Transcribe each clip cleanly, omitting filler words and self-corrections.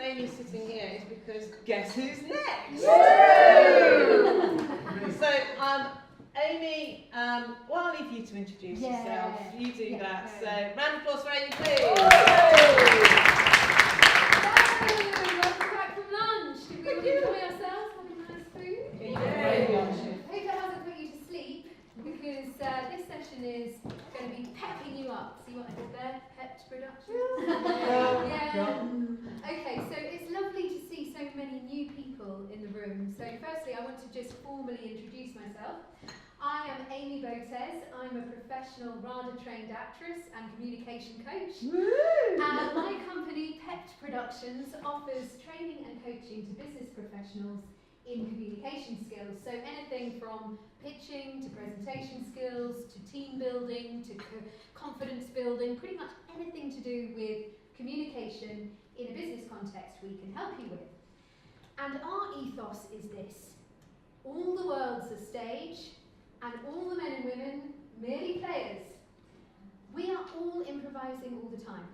Amy's sitting here is because guess who's next? So, Amy, well, I'll leave you to introduce yourself. You do that. So, round of applause for Amy, please. Welcome back from lunch. Did we all enjoy ourselves? Having nice food? Yeah. I hope that hasn't put you to sleep, because this session is going to be pepping you up. See what I did there? Pepped Productions. Okay, so it's lovely to see so many new people in the room. So firstly, I want to just formally introduce myself. I am Amy Botez. I'm a professional RADA trained actress and communication coach. And my company, PEPPED Productions, offers training and coaching to business professionals in communication skills. So anything from pitching to presentation skills to team building to confidence building, pretty much anything to do with communication in a business context we can help you with. And our ethos is this: all the world's a stage and all the men and women merely players. We are all improvising all the time.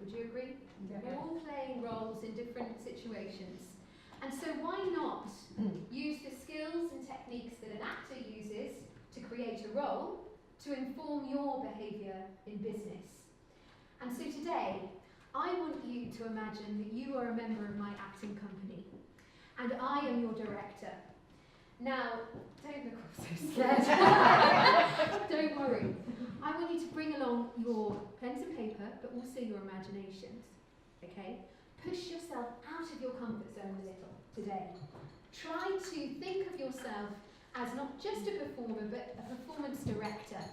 Would you agree? Yeah. We're all playing roles in different situations. And so why not use the skills and techniques that an actor uses to create a role to inform your behaviour in business? And so today, I want you to imagine that you are a member of my acting company and I am your director. Now, don't look so scared. Don't worry. I want you to bring along your pens and paper, but also your imaginations, okay? Push yourself out of your comfort zone a little today. Try to think of yourself as not just a performer, but a performance director.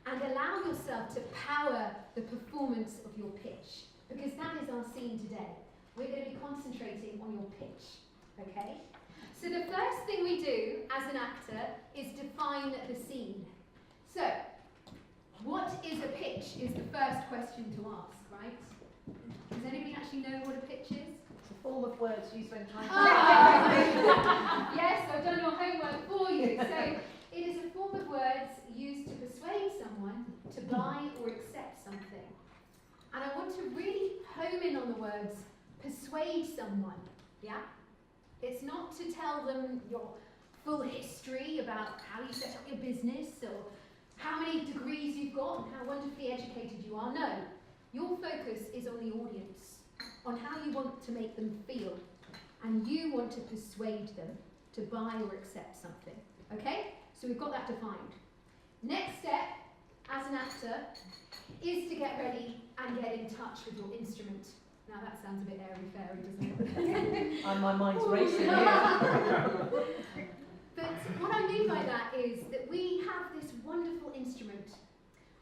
And allow yourself to power the performance of your pitch, because that is our scene today. We're going to be concentrating on your pitch, okay? So the first thing we do as an actor is define the scene. So, what is a pitch is the first question to ask, right? Does anybody actually know what a pitch is? It's a form of words used when trying to... Yes, I've done your homework for you. So, it is a form of words used to persuade someone to buy or accept something. And I want to really home in on the words persuade someone, yeah? It's not to tell them your full history about how you set up your business or how many degrees you've got and how wonderfully educated you are. No, your focus is on the audience, on how you want to make them feel, and you want to persuade them to buy or accept something. Okay? So we've got that defined. Next step, as an actor, is to get ready and get in touch with your instrument. Now that sounds a bit airy-fairy, doesn't it? My mind's racing here. But what I mean by that is that we have this wonderful instrument,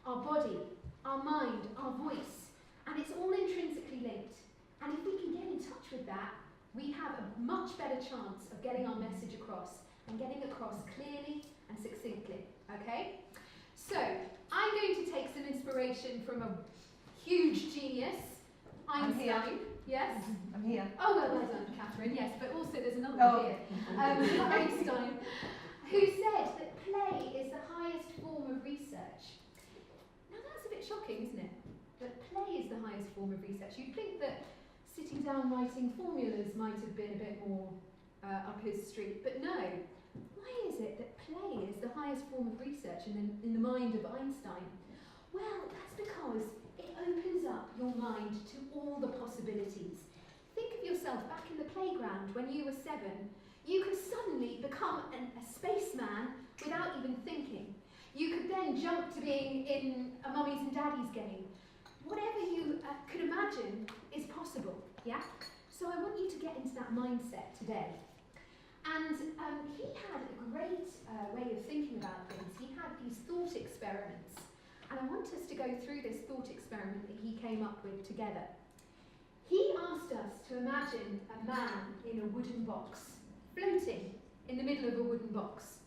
our body, our mind, our voice, and it's all intrinsically linked. And if we can get in touch with that, we have a much better chance of getting our message across and getting across clearly and succinctly, okay? So, I'm going to take some inspiration from a huge genius, Einstein. Yes? I'm here. Oh, well done, Catherine, yes, but also there's another one here. Einstein, who said that play is the highest form of research. Now that's a bit shocking, isn't it? That play is the highest form of research. You'd think that sitting down writing formulas might have been a bit more up his street, but no. Why is it that play is the highest form of research in the mind of Einstein? Well, that's because it opens up your mind to all the possibilities. Think of yourself back in the playground when you were 7. You could suddenly become a spaceman without even thinking. You could then jump to being in a mummies and daddies game. Whatever you could imagine is possible, yeah? So I want you to get into that mindset today. And he had a great way of thinking about things. He had these thought experiments. And I want us to go through this thought experiment that he came up with together. He asked us to imagine a man in a wooden box, floating in the middle of a wooden box.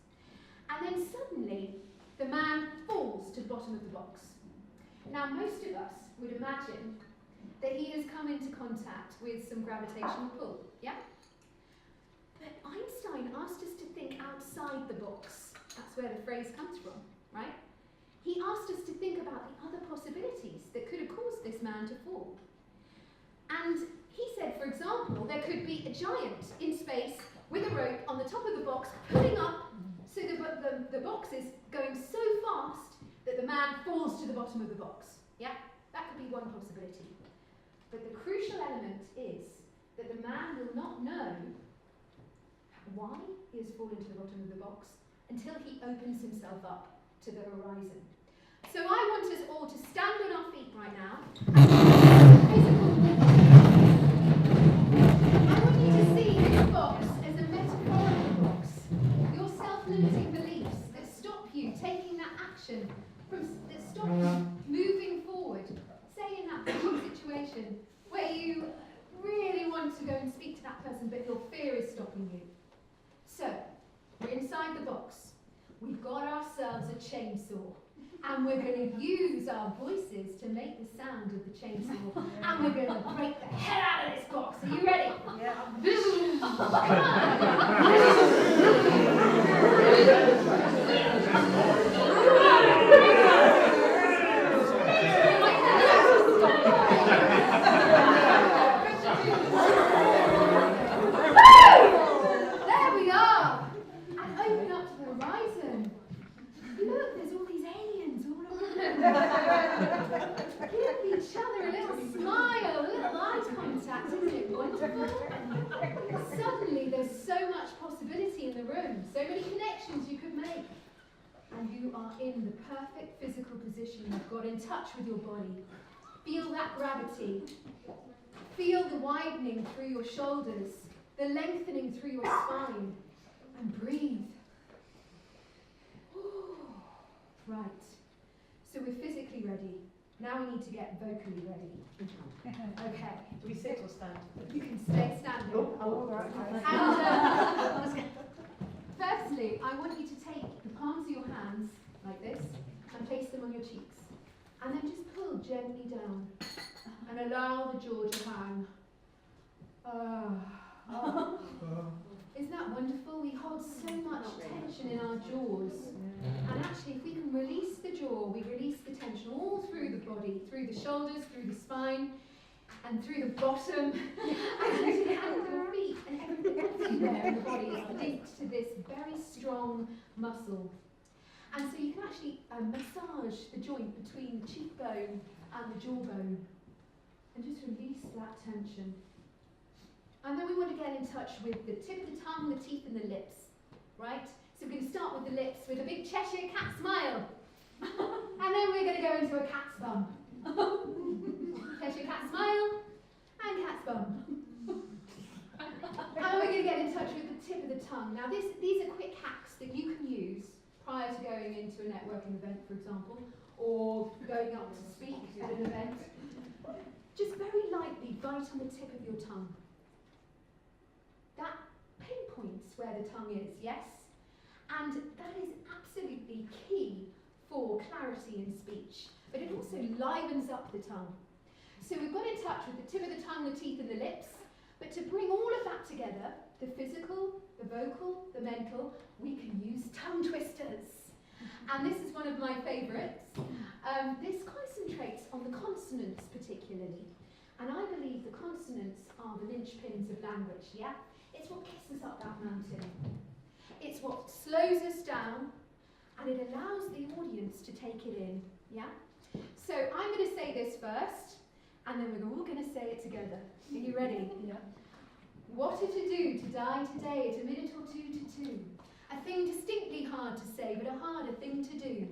And then suddenly, the man falls to the bottom of the box. Now, most of us would imagine that he has come into contact with some gravitational pull, yeah? But Einstein asked us to think outside the box. That's where the phrase comes from, right? He asked us to think about the other possibilities that could have caused this man to fall. And he said, for example, could be a giant in space with a rope on the top of the box, pulling up, so the box is going so fast that the man falls to the bottom of the box. Yeah, that could be one possibility. But the crucial element is that the man will not know why he has fallen to the bottom of the box until he opens himself up to the horizon. So I want us all to stand on our feet right now. I want you to see this box as a metaphorical box. Your self-limiting beliefs that stop you taking that action, that stop you moving forward. Say in that situation where you really want to go and speak to that person, but your fear is stopping you. So, we're inside the box. We've got ourselves a chainsaw. And we're going to use our voices to make the sound of the chainsaw. And we're going to break the hell out of this box. Are you ready? Yeah. There we are. And open up to the horizon. Look, there's all these aliens all around. Give each other a little smile, a little eye contact. Isn't it wonderful? Suddenly there's so much possibility in the room, so many connections you could make. And you are in the perfect physical position. You've got in touch with your body. Feel that gravity. Feel the widening through your shoulders, the lengthening through your spine. And breathe. Right, so we're physically ready. Now we need to get vocally ready. Okay. Do we sit or stand? You can stay standing. Oh, right. And firstly, I want you to take the palms of your hands like this and place them on your cheeks. And then just pull gently down and allow the jaw to hang. Isn't that wonderful? We hold so much tension in our jaws. And actually, if we can release the jaw, we release the tension all through the body, through the shoulders, through the spine, and through the bottom, and the feet, and everything there in the body is linked to this very strong muscle. And so you can actually massage the joint between the cheekbone and the jawbone, and just release that tension. And then we want to get in touch with the tip of the tongue, the teeth, and the lips, right? So we're going to start with the lips with a big Cheshire cat smile. And then we're going to go into a cat's bum. Cheshire cat smile and cat's bum. And we're going to get in touch with the tip of the tongue. Now these are quick hacks that you can use prior to going into a networking event, for example, or going up to speak at an event. Just very lightly bite on the tip of your tongue. That pinpoints where the tongue is, yes? And that is absolutely key for clarity in speech. But it also livens up the tongue. So we've got in touch with the tip of the tongue, the teeth, and the lips. But to bring all of that together, the physical, the vocal, the mental, we can use tongue twisters. And this is one of my favourites. This concentrates on the consonants particularly. And I believe the consonants are the linchpins of language, yeah? It's what gets us up that mountain. It's what slows us down, and it allows the audience to take it in, yeah? So I'm going to say this first, and then we're all going to say it together. Are you ready? Yeah. What are to do to die today at a minute or two to two? A thing distinctly hard to say, but a harder thing to do.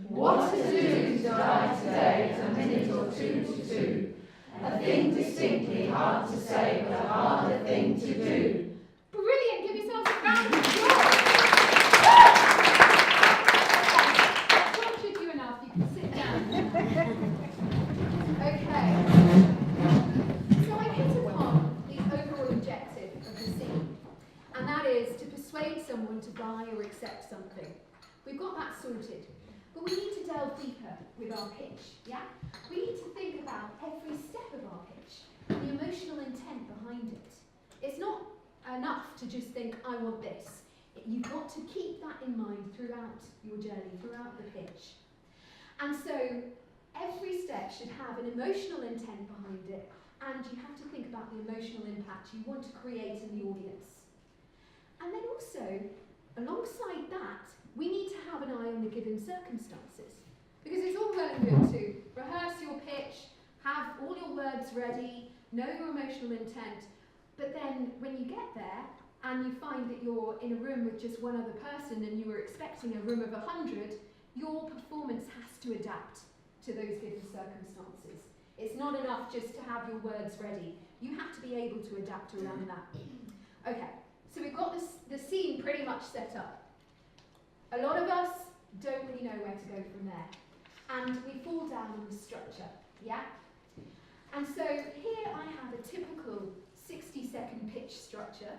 What to do to die today at a minute or two to two? A thing distinctly hard to say, but a harder thing to do. Brilliant! Give yourselves a round of applause. I've tortured you enough. You can sit down. Okay. So I hit upon the overall objective of the scene, and that is to persuade someone to buy or accept something. We've got that sorted. But we need to delve deeper with our pitch, yeah? We need to think about every step of our pitch, the emotional intent behind it. It's not enough to just think, I want this. You've got to keep that in mind throughout your journey, throughout the pitch. And so every step should have an emotional intent behind it and you have to think about the emotional impact you want to create in the audience. And then also, alongside that, we need to have an eye on the given circumstances. Because it's all well and good to rehearse your pitch, have all your words ready, know your emotional intent, but then when you get there and you find that you're in a room with just one other person and you were expecting a room of 100, your performance has to adapt to those given circumstances. It's not enough just to have your words ready. You have to be able to adapt around that. Okay, so we've got the scene pretty much set up. A lot of us don't really know where to go from there. And we fall down on the structure, yeah? And so here I have a typical 60-second pitch structure,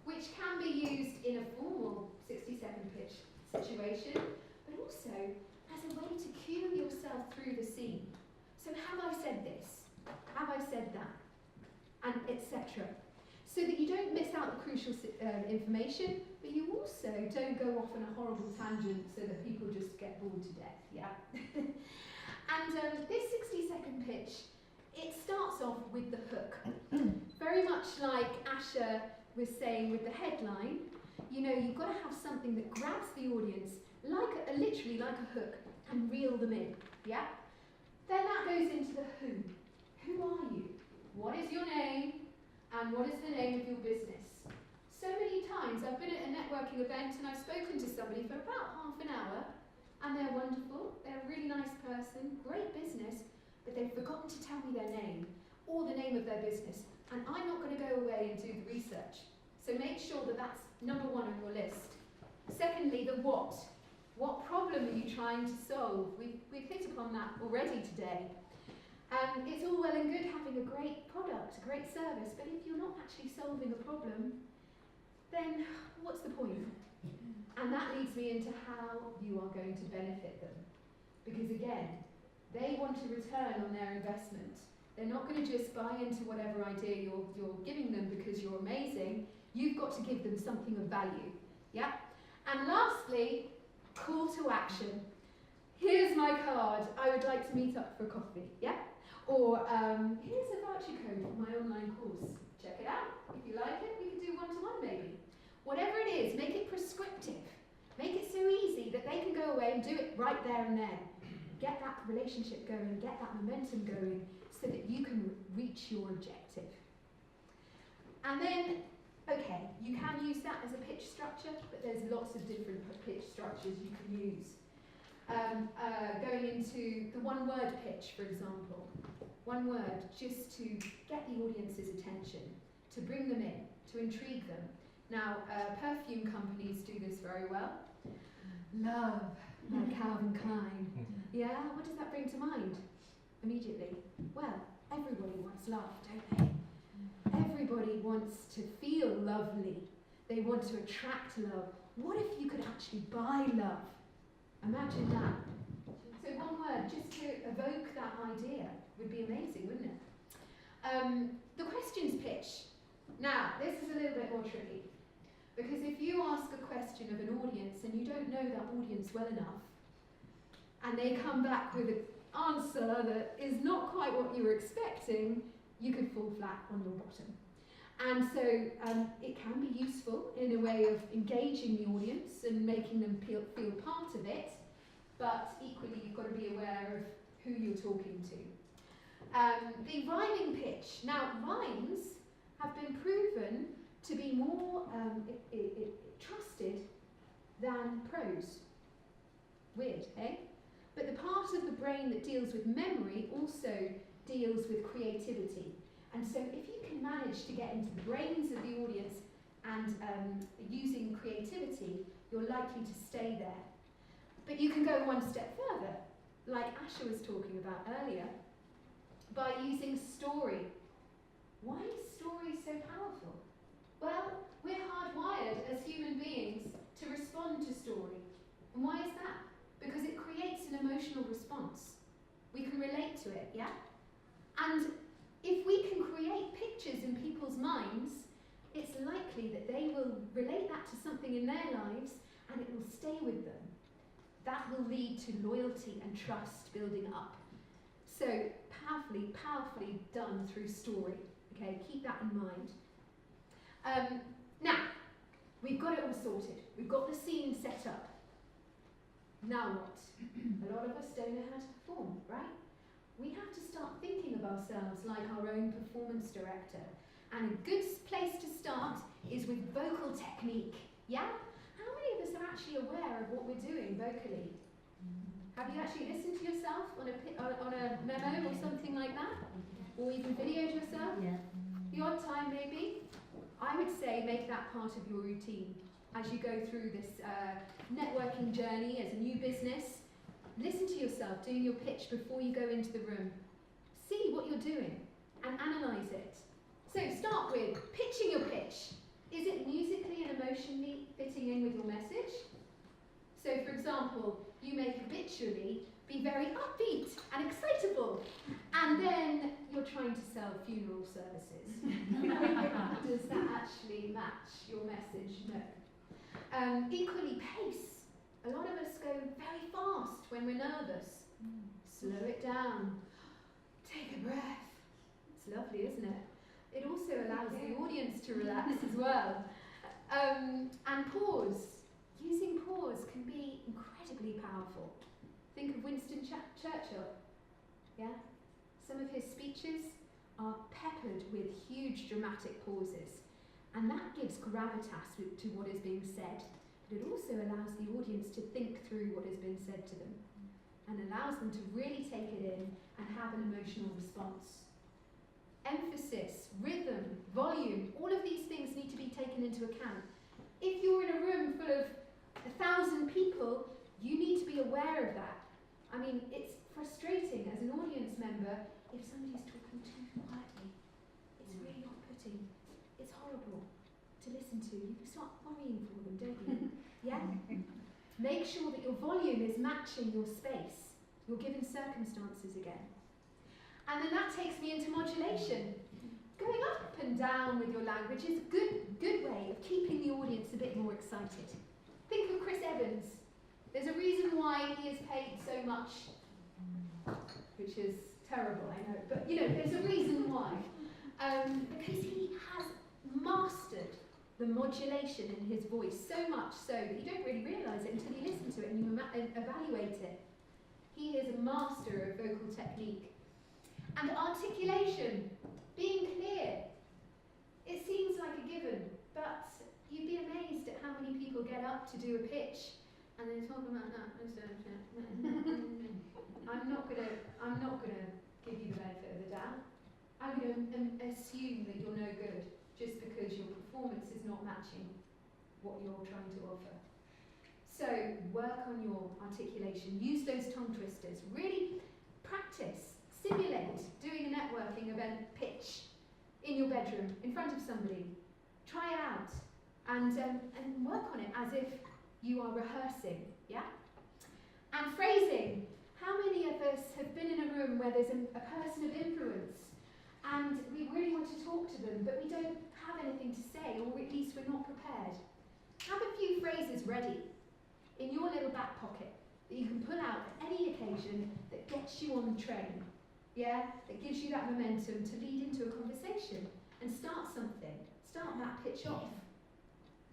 which can be used in a formal 60-second pitch situation, but also as a way to cue yourself through the scene. So have I said this? Have I said that? And etc. So that you don't miss out the crucial information, but you also don't go off on a horrible tangent so that people just get bored to death, yeah? And this 60-second pitch, it starts off with the hook. Very much like Asher was saying with the headline, you know, you've got to have something that grabs the audience, like literally like a hook, and reel them in, yeah? Then that goes into the who. Who are you? What is your name? And what is the name of your business? So many times I've been at a networking event and I've spoken to somebody for about half an hour, and they're wonderful, they're a really nice person, great business, but they've forgotten to tell me their name or the name of their business, and I'm not going to go away and do the research. So make sure that that's number one on your list. Secondly, the what. What problem are you trying to solve? We've hit upon that already today. It's all well and good having a great product, a great service, but if you're not actually solving a problem, then what's the point? And that leads me into how you are going to benefit them. Because again, they want a return on their investment. They're not going to just buy into whatever idea you're giving them because you're amazing. You've got to give them something of value. Yeah? And lastly, call to action. Here's my card. I would like to meet up for coffee. Yeah? Or here's a voucher code for my online course. Check it out. If you like it, we can do one-to-one maybe. Whatever it is, make it prescriptive. Make it so easy that they can go away and do it right there and then. Get that relationship going, get that momentum going so that you can reach your objective. And then, okay, you can use that as a pitch structure, but there's lots of different pitch structures you can use. Going into the one-word pitch, for example. One word, just to get the audience's attention, to bring them in, to intrigue them. Now, perfume companies do this very well. Love, like Calvin Klein. Yeah, what does that bring to mind? Immediately. Well, everybody wants love, don't they? Everybody wants to feel lovely. They want to attract love. What if you could actually buy love? Imagine that. So one word, just to evoke that idea, would be amazing, wouldn't it? The questions pitch. Now, this is a little bit more tricky. Because if you ask a question of an audience and you don't know that audience well enough, and they come back with an answer that is not quite what you were expecting, you could fall flat on your bottom. And so it can be useful in a way of engaging the audience and making them feel part of it, but equally you've got to be aware of who you're talking to. The rhyming pitch. Now, rhymes have been proven to be more trusted than prose. Weird, eh? But the part of the brain that deals with memory also deals with creativity. And so if you can manage to get into the brains of the audience and using creativity, you're likely to stay there. But you can go one step further, like Asher was talking about earlier, by using story. Why is story so powerful? Well, we're hardwired as human beings to respond to story. And why is that? Because it creates an emotional response. We can relate to it, yeah? And if we can create pictures in people's minds, it's likely that they will relate that to something in their lives and it will stay with them. That will lead to loyalty and trust building up. So, powerful powerfully done through story. Okay, keep that in mind. Now, we've got it all sorted. We've got the scene set up. Now what? A lot of us don't know how to perform, right? We have to start thinking of ourselves like our own performance director. And a good place to start is with vocal technique. Yeah? How many of us are actually aware of what we're doing vocally? Have you actually listened to yourself on a memo or something like that? Or even videoed yourself? Yeah. The odd time maybe? I would say make that part of your routine as you go through this networking journey as a new business. Listen to yourself doing your pitch before you go into the room. See what you're doing and analyse it. So start with pitching your pitch. Is it musically and emotionally fitting in with your message? So for example, you make habitually be very upbeat and excitable, and then you're trying to sell funeral services. Does that actually match your message? No. Equally, pace. A lot of us go very fast when we're nervous. Slow it down. Take a breath. It's lovely, isn't it? It also allows the audience to relax as well. And pause. Using pause can be incredibly powerful. Think of Winston Churchill. Yeah? Some of his speeches are peppered with huge dramatic pauses. And that gives gravitas to what is being said. But it also allows the audience to think through what has been said to them. And allows them to really take it in and have an emotional response. Emphasis, rhythm, volume, all of these things need to be taken into account. If you're in a room full of 1,000 people, you need to be aware of that. I mean, it's frustrating as an audience member if somebody's talking too quietly. It's really off-putting. It's horrible to listen to. You start worrying for them, don't you? Yeah? Make sure that your volume is matching your space, your given circumstances again. And then that takes me into modulation. Going up and down with your language is a good way of keeping the audience a bit more excited. Think of Chris Evans. There's a reason why he is paid so much, which is terrible, I know, but you know, there's a reason why. Because he has mastered the modulation in his voice so much so that you don't really realise it until you listen to it and you evaluate it. He is a master of vocal technique. And articulation, being clear. It seems like a given, but you'd be amazed at how many people get up to do a pitch and they talk about that. I'm not gonna give you the benefit of the doubt. I'm gonna assume that you're no good just because your performance is not matching what you're trying to offer. So work on your articulation. Use those tongue twisters. Really practice. Simulate doing a networking event pitch in your bedroom in front of somebody. Try it out and work on it as if you are rehearsing, yeah? And phrasing. How many of us have been in a room where there's a person of influence and we really want to talk to them, but we don't have anything to say, or at least we're not prepared? Have a few phrases ready in your little back pocket that you can pull out at any occasion that gets you on the train. Yeah, that gives you that momentum to lead into a conversation and start something, start that pitch off.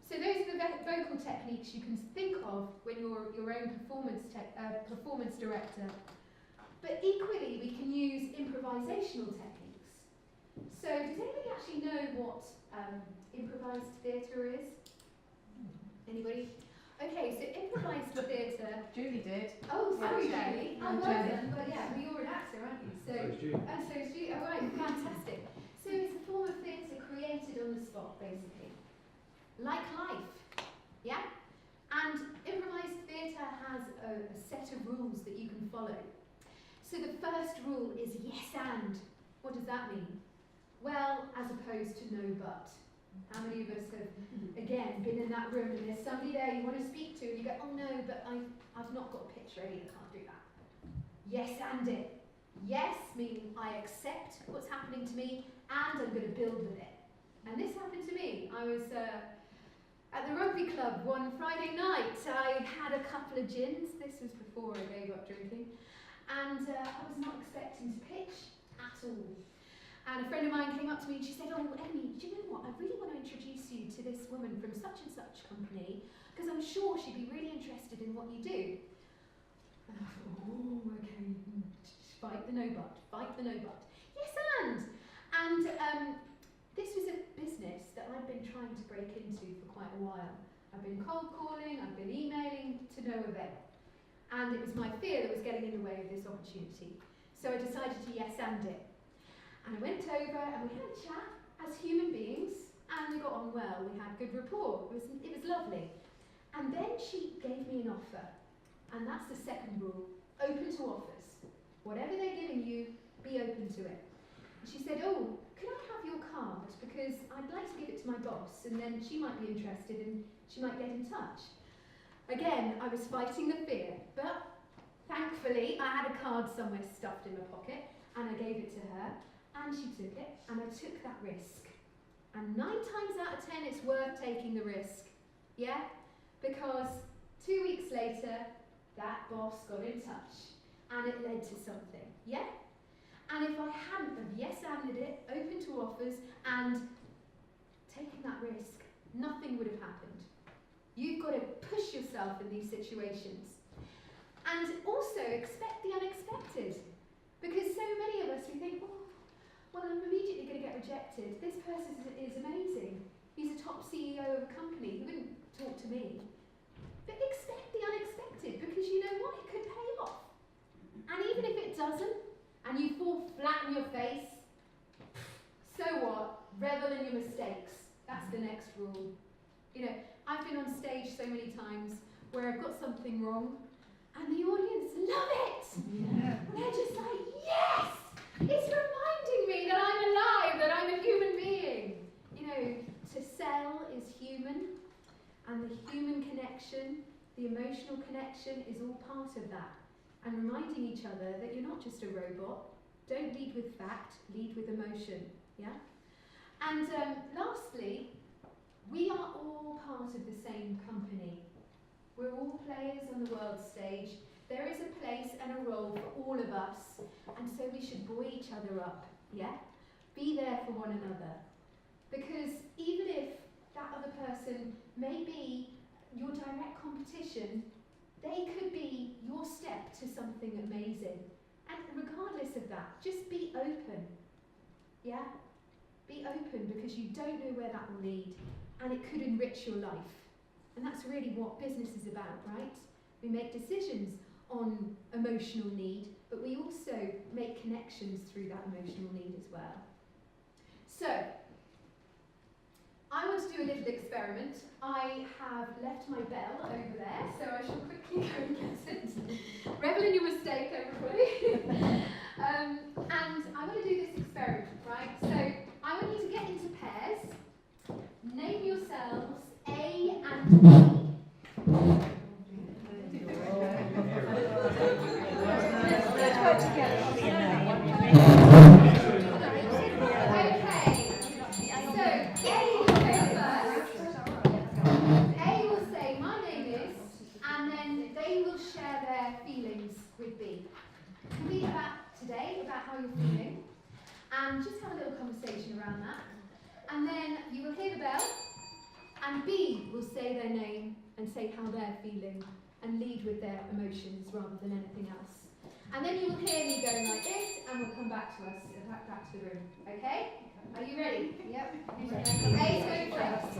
So those are the vocal techniques you can think of when you're your own performance director. But equally, we can use improvisational techniques. So does anybody actually know what improvised theatre is? Anybody? Okay, so improvised theatre. Julie did. Oh, sorry, Yeah, Julie. yeah, I was Julie. then, but yeah, you're an actor, aren't you? So is Julie. and so is Julie. All right, fantastic. So it's a form of theatre created on the spot, basically, like life. Yeah. And improvised theatre has a set of rules that you can follow. So the first rule is yes and. What does that mean? Well, as opposed to no but. How many of us have, again, been in that room and there's somebody there you want to speak to and you go, oh no, but I've not got a pitch ready, I can't do that. Yes and it. Yes, meaning I accept what's happening to me and I'm going to build with it. And this happened to me. I was at the rugby club one Friday night. I had a couple of gins. This was before I gave up drinking. And I was not expecting to pitch at all. And a friend of mine came up to me and she said, oh, Amy, do you know what? I really want to introduce you to this woman from such and such company, because I'm sure she'd be really interested in what you do. And I thought, oh, okay, fight the no but, fight the no but. Yes, and this was a business that I'd been trying to break into for quite a while. I've been cold calling, I've been emailing to no avail. And it was my fear that was getting in the way of this opportunity. So I decided to yes and it. And I went over and we had a chat as human beings, and we got on well, we had good rapport, it was lovely. And then she gave me an offer, and that's the second rule, open to offers. Whatever they're giving you, be open to it. And she said, oh, can I have your card, because I'd like to give it to my boss, and then she might be interested and she might get in touch. Again, I was fighting the fear, but thankfully I had a card somewhere stuffed in my pocket, and I gave it to her, and she took it, and I took that risk. And 9 times out of 10, it's worth taking the risk, yeah? Because 2 weeks later, that boss got in touch, and it led to something, yeah? And if I hadn't have yes-anded it, open to offers, and taken that risk, nothing would have happened. You've got to push yourself in these situations. And also expect the unexpected. Because so many of us, we think, oh, well, I'm immediately going to get rejected. This person is amazing. He's a top CEO of a company. He wouldn't talk to me. But expect the unexpected, because you know what? It could pay off. And even if it doesn't, and you fall flat on your face, so what? Revel in your mistakes. That's the next rule. You know, I've been on stage so many times where I've got something wrong, and the audience love it. Yeah. They're just like, yes! It's reminding me that I'm alive, that I'm a human being. You know, to sell is human, and the human connection, the emotional connection is all part of that. And reminding each other that you're not just a robot. Don't lead with fact, lead with emotion, yeah? And lastly, we are all part of the same company. We're all players on the world stage. There is a place and a role for all of us, and so we should buoy each other up, yeah? Be there for one another. Because even if that other person may be your direct competition, they could be your step to something amazing. And regardless of that, just be open. Yeah? Be open, because you don't know where that will lead. And it could enrich your life. And that's really what business is about, right? We make decisions on emotional need, but we also make connections through that emotional need as well. So, I want to do a little experiment. I have left my bell over there, so I shall quickly go and get it. Revel in your mistake, everybody. And I want to do this experiment, right? So I want you to get into pairs. Name yourselves A and B. Let's work together. How you're feeling, and just have a little conversation around that. And then you will hear the bell, and B will say their name and say how they're feeling, and lead with their emotions rather than anything else. And then you will hear me going like this, and we'll come back to us, back to the room. Okay? Are you ready? Yep. A's going first.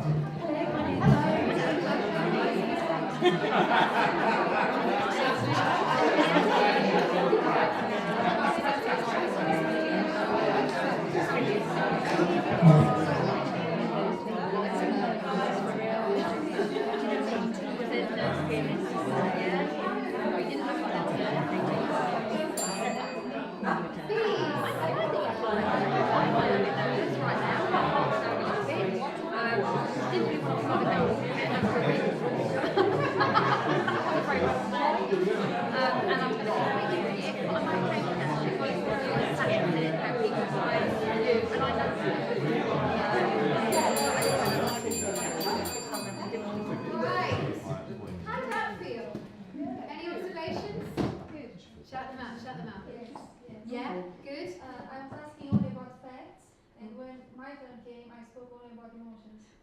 And I'm going to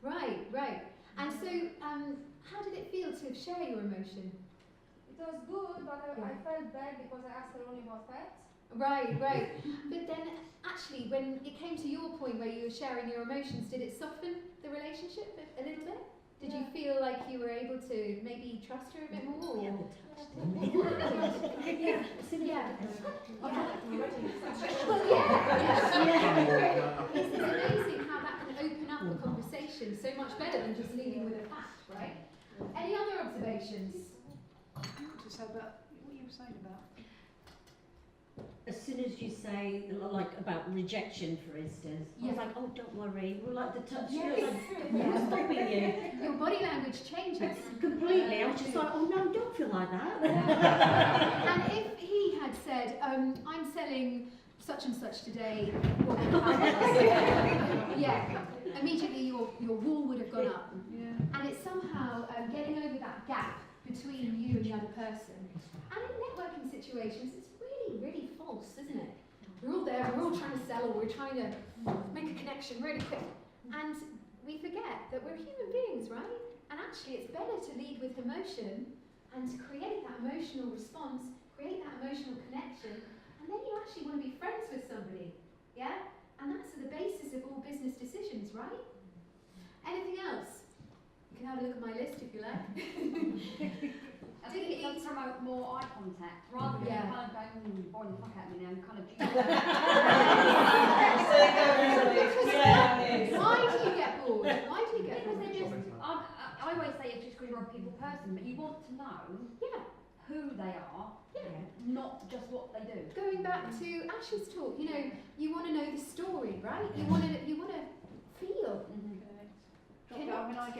Right, right. And so, how did it feel to share your emotion? It was good, but I felt bad because I asked her only about pets. Right, right. But then, actually, when it came to your point where you were sharing your emotions, did it soften the relationship a little bit? Did you feel like you were able to maybe trust her a bit more? Or? Yeah. It's amazing how that can open up a conversation so much better than just leading with a fact, right? Any other observations? To say about what you were saying about. As soon as you say, like, about rejection, for instance, I was like, oh, don't worry, we'll like the touch. Yes. What's stopping you? Your body language changes. Completely. I was just like, oh no, don't feel like that. And if he had said, I'm selling such and such today, what would happen? Yeah, immediately your wall would have gone up. Yeah. And it's somehow getting over that gap between you and the other person. And in networking situations, it's really false, isn't it? We're all there, we're all trying to sell, or we're trying to make a connection really quick. And we forget that we're human beings, right? And actually it's better to lead with emotion and to create that emotional response, create that emotional connection, and then you actually want to be friends with somebody, yeah? And that's the basis of all business decisions, right? Anything else? You can have a look at my list if you like. I think it does promote more eye contact rather than kind of going, boring the fuck out of me now and kind of Why do you get bored? Why do you get bored? Because they're just, I always say it's just because you're a people person, but you want to know who they are, not just what they do. Going back to Ash's talk, you know, you want to know the story, right? You want to feel.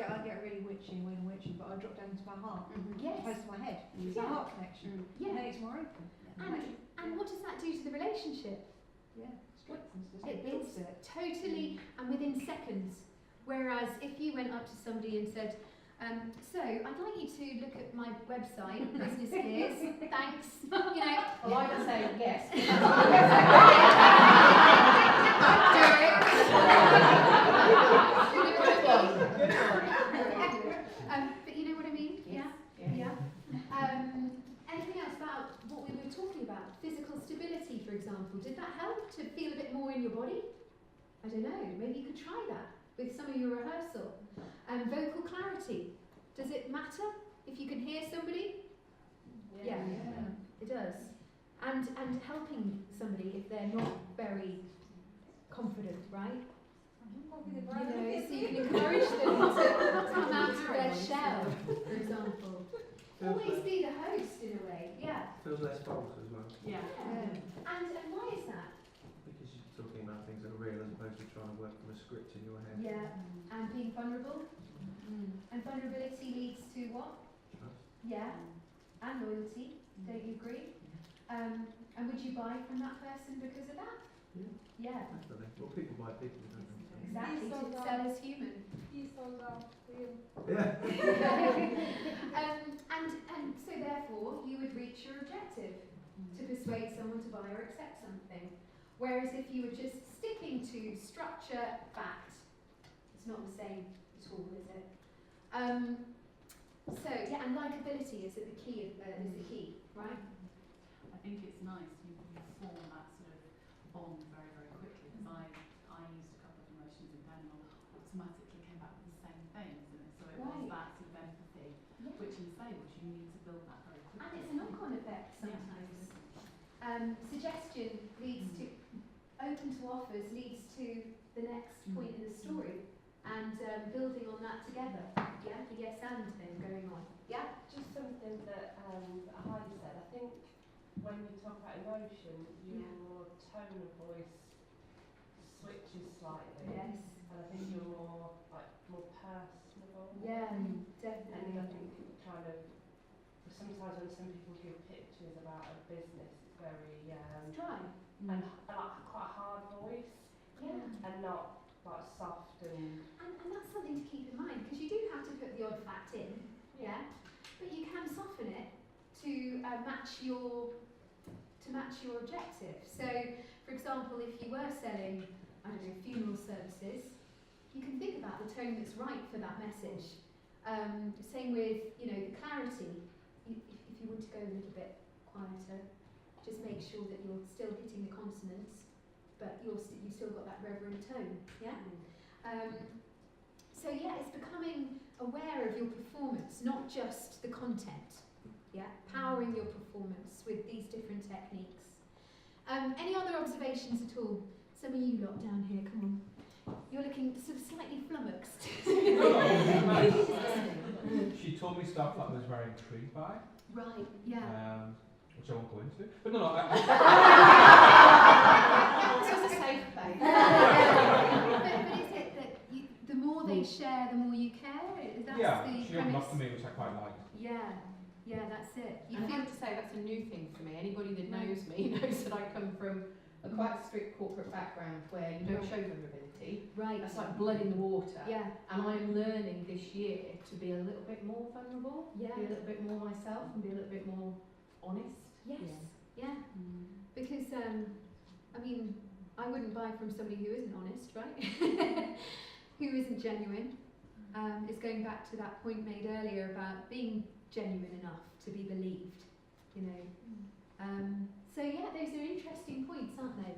I get really witchy when witchy, but I drop down to my heart, Yes. close to my head. It's a heart connection. Yeah. And then it's more open. And what does that do to the relationship? Yeah, strengthens, doesn't It it? Builds it. totally, and within seconds. Whereas if you went up to somebody and said, so I'd like you to look at my website, Business Gears, thanks, you know. Well, I would say yes. But you know what I mean? Yeah. Anything else about what we were talking about? Physical stability, for example. Did that help to feel a bit more in your body? I don't know. Maybe you could try that with some of your rehearsal. Vocal clarity. Does it matter if you can hear somebody? Yeah. It does. And helping somebody if they're not very confident, right? You know, so you can encourage them to come out of their shell, for example. Always be the host in a way, Feels less false as well. Yeah. And why is that? Because you're talking about things that are real as opposed to trying to work from a script in your head. Yeah. And being vulnerable. And vulnerability leads to what? Trust. Yeah. And loyalty. Don't you agree? And would you buy from that person because of that? Yeah. Definitely. Well, people buy people, don't they? Exactly. To sell as human. He's sold out for you. Yeah. And so therefore you would reach your objective to persuade someone to buy or accept something. Whereas if you were just sticking to structure, fact, it's not the same at all, is it? So yeah, and likability is the key, right? I think it's nice you form that sort of bond very, very quickly, because I used a couple of emotions in Daniel, automatically came back with the same things, and so it was that sort of empathy, which in sales you need to build that very quickly. And it's a knock-on effect sometimes. Suggestion leads to, open to offers leads to the next point in the story, and building on that together. Yeah, the yes and thing going on. Yeah. Just something that Heidi said. I think when you talk about emotion, your tone of voice switches slightly. Yes. And I think you're more personable. Yeah, And definitely. I think kind of sometimes when some people give pictures about a business, it's very Dry. and like quite a hard voice. Yeah. And not like soft and. And that's something to keep in mind, because you do have to put the odd fact in, yeah, but you can soften it to match your objective. So, for example, if you were selling, I don't know, funeral services, you can think about the tone that's right for that message. Same with, you know, the clarity. If you want to go a little bit quieter, just make sure that you're still hitting the consonants, but you've still got that reverent tone. Yeah. So yeah, it's becoming aware of your performance, not just the content. Yeah, powering your performance with these different techniques. Any other observations at all? Some of you lot down here, come on. You're looking sort of slightly flummoxed. She told me stuff that I was very intrigued by. Right, yeah. Which I won't go into. But no, This was a safe place. But is it that the more they share, the more you care? That's yeah, the she opened premise? up to me, which I quite liked. Yeah, that's it. I have to say that's a new thing for me. Anybody that knows me knows that I come from a quite strict corporate background where you don't show vulnerability. Right. That's like blood in the water. Yeah. And I'm learning this year to be a little bit more vulnerable, Yeah. be a little bit more myself, and be a little bit more honest. Yes. Yeah. Because I mean, I wouldn't buy from somebody who isn't honest, right? Who isn't genuine. It's going back to that point made earlier about being genuine enough to be believed, you know. So yeah, those are interesting points, aren't they?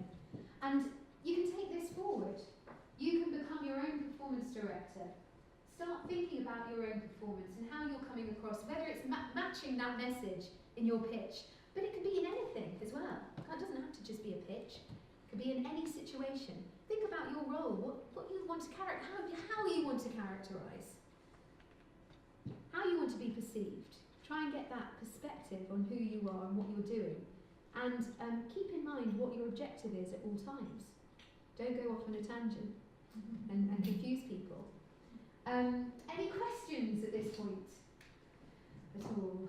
And you can take this forward. You can become your own performance director. Start thinking about your own performance and how you're coming across, whether it's matching that message in your pitch, but it can be in anything as well. It doesn't have to just be a pitch. It could be in any situation. Think about your role, what you want to how you want to characterise, how you want to be perceived. Try and get that perspective on who you are and what you're doing. And keep in mind what your objective is at all times. Don't go off on a tangent and confuse people. Any questions at this point at all?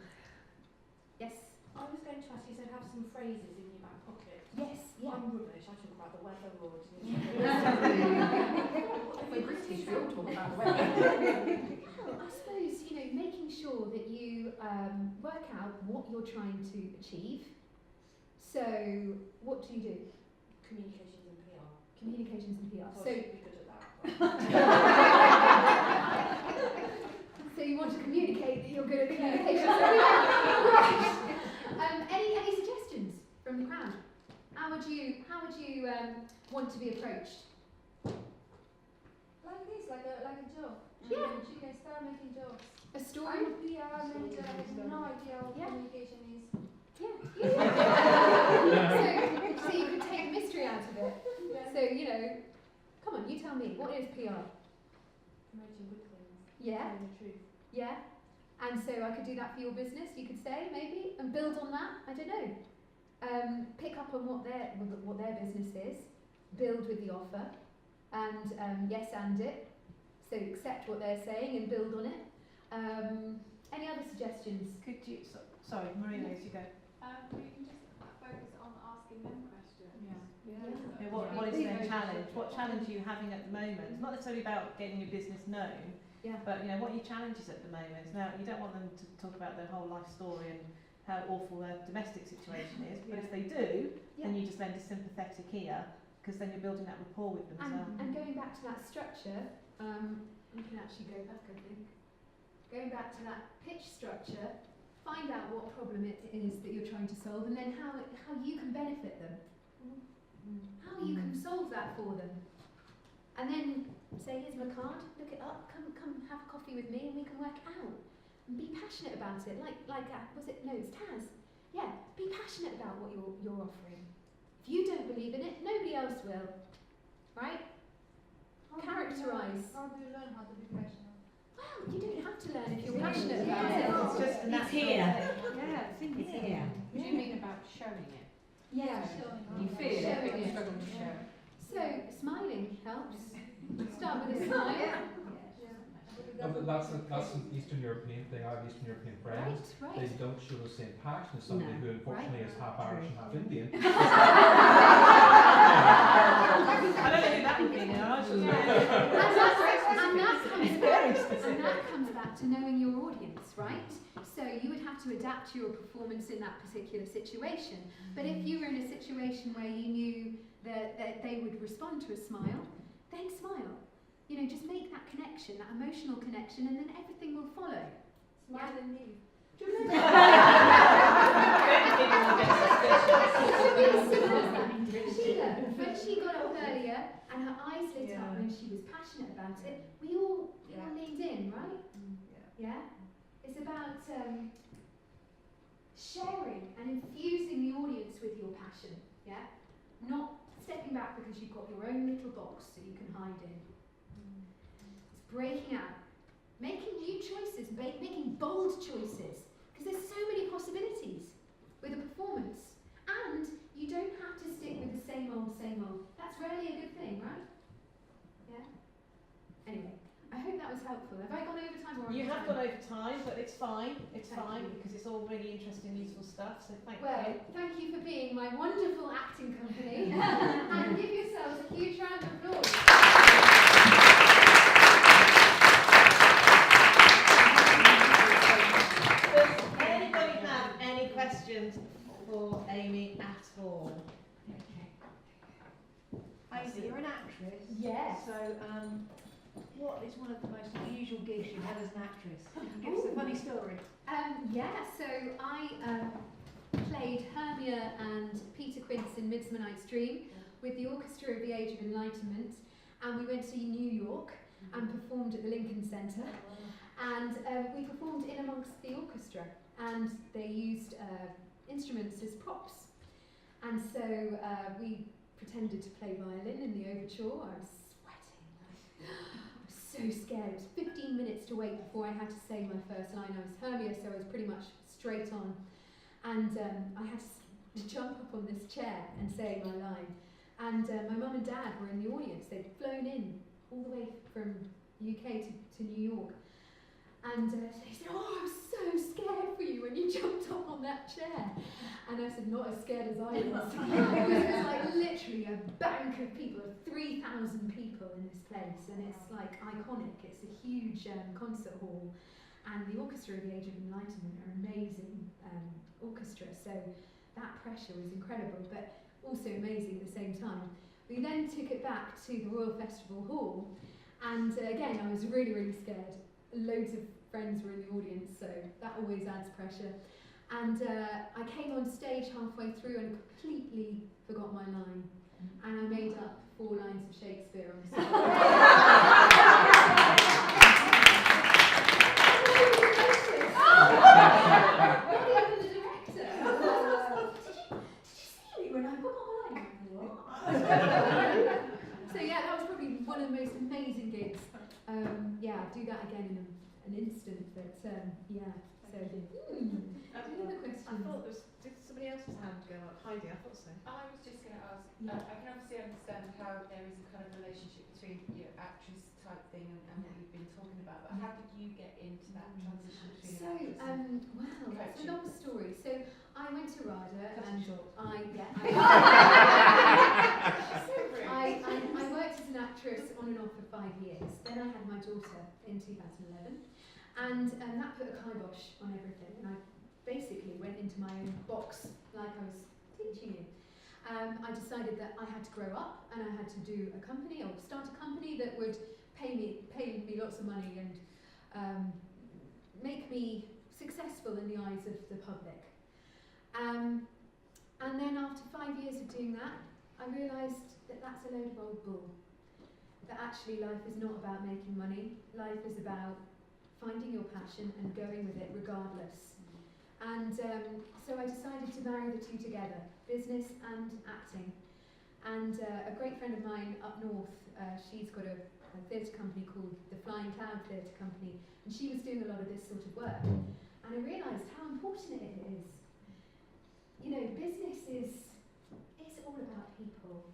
Yes? I was going to ask you to have some phrases in your back pocket. Yes, yeah. I'm rubbish, I talk about the weather or We're British, we all talk about the weather. Well, I suppose, you know, making sure that you work out what you're trying to achieve. So, what do you do? communications and PR. Communications and PR. I So, should be good at that. so you want to communicate that you're good at communications and PR. Right. Any suggestions from the crowd? How would you want to be approached? Like this, like a joke. Yeah. You can start making jokes. A story? I'm PR manager, I have no idea what communication is. So you could take mystery out of it. Yeah. So, you know, come on, you tell me, what is PR? Promoting good things. Yeah. Telling the truth. Yeah. And so I could do that for your business, you could say, maybe, and build on that, I don't know. Pick up on what their business is, build with the offer, and yes and it. So accept what they're saying and build on it. Any other suggestions? Could you, sorry, Marina, as you go. You can just focus on asking them questions. Yeah, what is their challenge? What challenge are you having at the moment? It's not necessarily about getting your business known, but you know, what are your challenges at the moment? Now, you don't want them to talk about their whole life story and how awful their domestic situation is, but if they do, then you just lend a sympathetic ear, because then you're building that rapport with them as well. And going back to that structure, we can actually go back, I think. Going back to that pitch structure, find out what problem it is that you're trying to solve, and then how you can benefit them. How you can solve that for them. And then say, here's my card, look it up, come have a coffee with me and we can work it out. And be passionate about it, like was it, no, it's Taz. Yeah, be passionate about what you're offering. If you don't believe in it, nobody else will. Right? Characterise. How do you learn how to be passionate? Well, you don't have to learn if you're passionate about it. It's just a natural thing. Yeah, it's here. What do you mean about showing it? Yeah. You feel it, but you struggle to show it. So, smiling helps. Start with a smile. That's an Eastern European thing. I have Eastern European friends. Right. They don't show the same passion as somebody who unfortunately is half Irish and half Indian. I don't know who that would be now. And that comes back to knowing your audience, right? So you would have to adapt your performance in that particular situation. But if you were in a situation where you knew that they would respond to a smile, then smile. you know, just make that connection, that emotional connection, and then everything will follow. Smile and leave. Sheila, when she got up earlier and her eyes lit up when she was passionate about it, we all leaned in, right? Yeah? It's about sharing and infusing the audience with your passion, yeah? Not stepping back because you've got your own little box that you can hide in. It's breaking out, making new choices, making bold choices, because there's so many possibilities with a performance. And you don't have to stick with the same old, same old. That's rarely a good thing, right? Yeah? Anyway, I hope that was helpful. Have I gone over time or You have gone over time, but it's fine. It's fine because it's all really interesting, useful stuff. So thank you. Well, thank you for being my wonderful acting company. And give yourselves a huge round of applause. Does anybody have any questions for Amy at all? Amy, you're an actress. Yes. So, what is one of the most unusual gigs you've had as an actress? Can you give us a funny story? Yeah, so I played Hermia and Peter Quince in Midsummer Night's Dream with the Orchestra of the Age of Enlightenment, and we went to New York and performed at the Lincoln Center, and we performed in amongst the orchestra, and they used instruments as props, and so we pretended to play violin in the overture. I was sweating, I was so scared. It was 15 minutes to wait before I had to say my first line. I was Hermia, so I was pretty much straight on, and I had to jump up on this chair and say my line. And my mum and dad were in the audience. They'd flown in all the way from UK to New York. And they said, "Oh, I was so scared for you when you jumped up on that chair." And I said, "Not as scared as I was." Because there's like literally a bank of people, 3,000 people in this place. And it's like iconic. It's a huge concert hall. And the Orchestra of the Age of Enlightenment are an amazing orchestra. So that pressure was incredible, but also amazing at the same time. We then took it back to the Royal Festival Hall, and again I was really, really scared. Loads of friends were in the audience, so that always adds pressure. And I came on stage halfway through and completely forgot my line, and I made up 4 lines of Shakespeare on the stage. Not even the director. Did you see me when I forgot my line? So yeah, that was probably one of the most amazing gigs. Yeah, I'd do that again in an instant, but yeah. So, any other questions? I thought did somebody else's hand go up? Heidi, I thought so. I was just going to ask, Yeah. I can obviously understand how there is a kind of relationship between your actress type thing and what you've been talking about, but how did you get into that transition between So, actress and well, that's a coaching? long story. So, I went to RADA and I worked as an actress on and off for 5 years. Then I had my daughter in 2011, and that put a kibosh on everything. And I basically went into my own box, like I was teaching you. I decided that I had to grow up and I had to do a company or start a company that would pay me lots of money and make me successful in the eyes of the public. And then after 5 years of doing that, I realised that that's a load of old bull. That actually life is not about making money. Life is about finding your passion and going with it regardless. And so I decided to marry the two together, business and acting. And a great friend of mine up north, she's got a theatre company called the Flying Cloud Theatre Company, and she was doing a lot of this sort of work. And I realised how important it is. You know, business is all about people.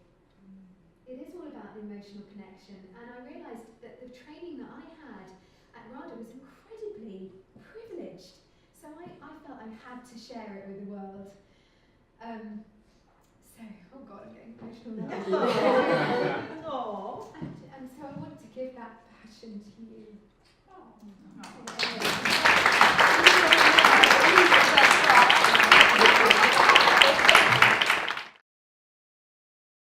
It is all about the emotional connection. And I realised that the training that I had at RADA was incredibly privileged. So I felt I had to share it with the world. Oh God, I'm getting emotional now. And so I want to give that passion to you.